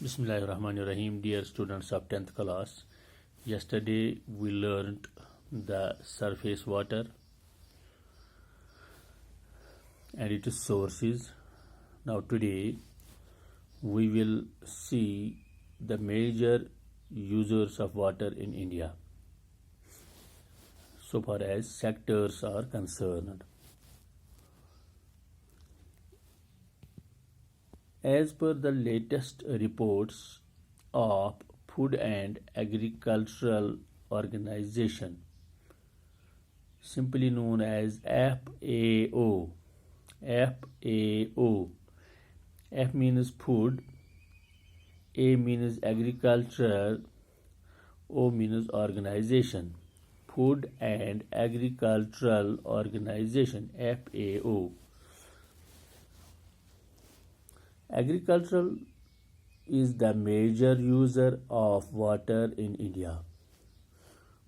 Bismillahirrahmanirrahim. Dear students of 10th class, yesterday we learned the surface water and its sources. Now today we will see the major users of water in India so far as sectors are concerned. As per the latest reports of Food and Agricultural Organization, simply known as FAO, F means food, A means agriculture, O means organization. Food and Agricultural Organization, FAO. Agriculture is the major user of water in India.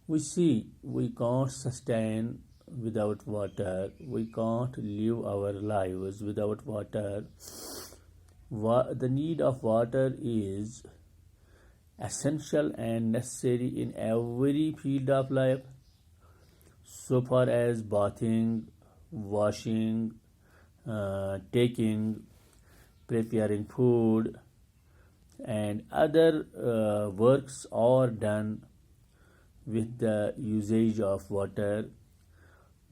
We can't sustain without water. We can't live our lives without water. The need of water is essential and necessary in every field of life, so far as bathing, washing, taking, preparing food, and other works are done with the usage of water.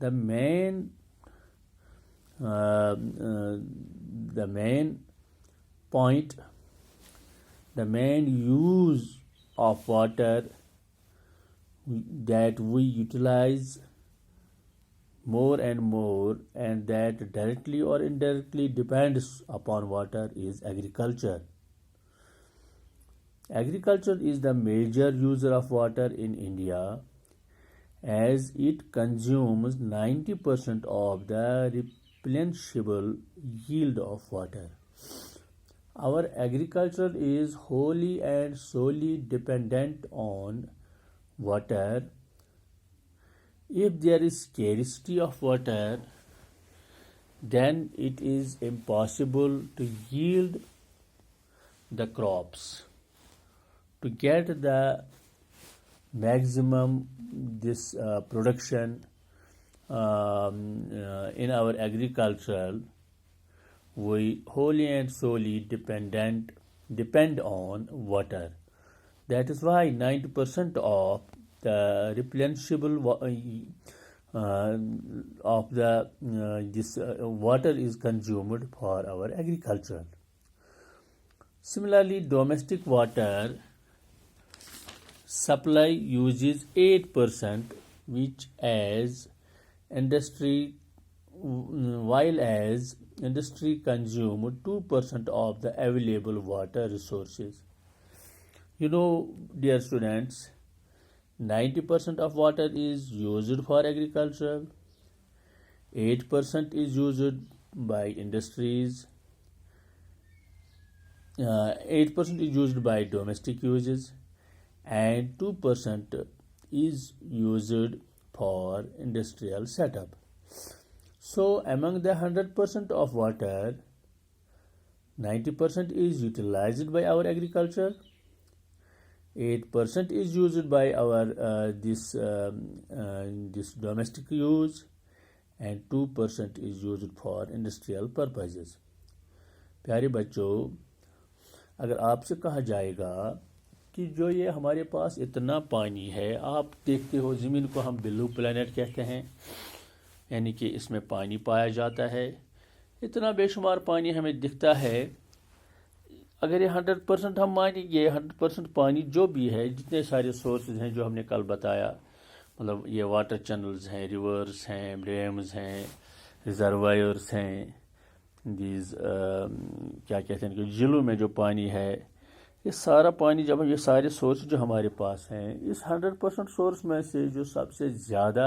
The main point, the main use of water that we utilize more and more, and that directly or indirectly depends upon water, is agriculture. Agriculture is the major user of water in India, as it consumes 90% of the replenishable yield of water. Our agriculture is wholly and solely dependent on water. If there is scarcity of water, then it is impossible to yield the crops. To get the maximum production in our agriculture, we wholly and solely depend on water. That is why 90% of the replenishable water is consumed for our agriculture. Similarly, domestic water supply uses 8%, while as industry consume 2% of the available water resources. Dear students, 90% of water is used for agriculture, 8% is used by industries, 8% is used by domestic uses, and 2% is used for industrial setup. So among the 100% of water, 90% is utilized by our agriculture, 8% is used by our this domestic use, and 2% is used for industrial purposes. پیارے بچوں، اگر آپ سے کہا جائے گا کہ جو یہ ہمارے پاس اتنا پانی ہے، آپ دیکھتے ہو زمین کو ہم بلو پلانٹ کہتے ہیں، یعنی کہ اس میں پانی پایا جاتا ہے، اتنا بے شمار پانی ہمیں دکھتا ہے. اگر یہ 100% ہم مانیں گے، 100% پانی جو بھی ہے، جتنے سارے سورسز ہیں جو ہم نے کل بتایا، مطلب یہ واٹر چینلز ہیں، ریورز ہیں، ڈیمز ہیں، ریزروائرز ہیں، کیا کہتے ہیں کہ جھیلوں میں جو پانی ہے، یہ سارا پانی جب یہ سارے سورس جو ہمارے پاس ہیں، اس 100% سورس میں سے جو سب سے زیادہ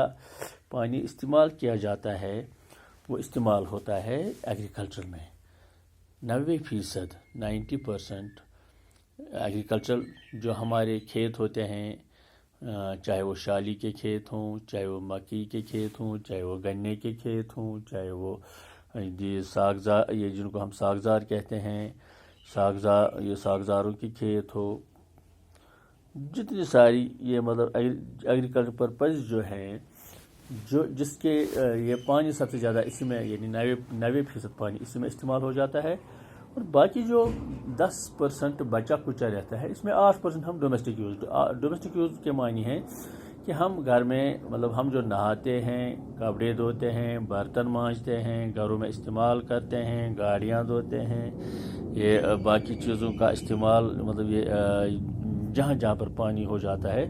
پانی استعمال کیا جاتا ہے وہ استعمال ہوتا ہے ایگریکلچر میں. 90%، 90% ایگریکلچر جو ہمارے کھیت ہوتے ہیں، چاہے وہ شالی کے کھیت ہوں، چاہے وہ مکئی کے کھیت ہوں، چاہے وہ گنے کے کھیت ہوں، چاہے وہ ساگزار، یہ جن کو ہم ساگزار کہتے ہیں، یہ ساگزاروں کی کھیت ہو، جتنی ساری یہ مطلب ایگریکلچر پرپز جو ہیں، جس کے یہ پانی سب سے زیادہ اسی میں یعنی 90% پانی اسی میں استعمال ہو جاتا ہے، اور باقی جو 10% بچا کچا رہتا ہے، اس میں 8% ہم ڈومیسٹک یوز کے معنی ہیں کہ ہم گھر میں مطلب ہم جو نہاتے ہیں، کپڑے دھوتے ہیں، برتن مانجتے ہیں، گھروں میں استعمال کرتے ہیں، گاڑیاں دھوتے ہیں، یہ باقی چیزوں کا استعمال مطلب یہ جہاں جہاں پر پانی ہو جاتا ہے،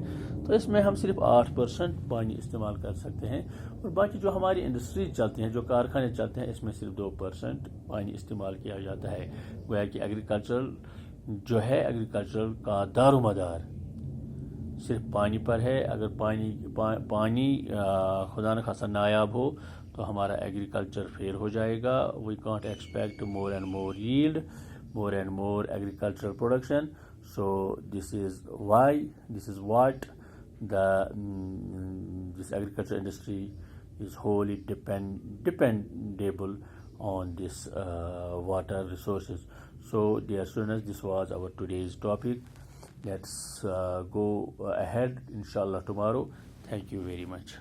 تو اس میں ہم صرف 8% پانی استعمال کر سکتے ہیں، اور باقی جو ہماری انڈسٹریز چلتی ہیں، جو کارخانے چلتے ہیں، اس میں صرف 2% پانی استعمال کیا جاتا ہے۔ گویا کہ ایگریکلچر کا دار و مدار صرف پانی پر ہے۔ اگر پانی خدا نخواستہ نایاب ہو تو ہمارا ایگریکلچر فیل ہو جائے گا۔ We can't expect more and more yield, more and more agricultural production. So this is what this agriculture industry is wholly dependable on this water resources. So dear students, this was our today's topic. Let's go ahead inshallah tomorrow. Thank you very much.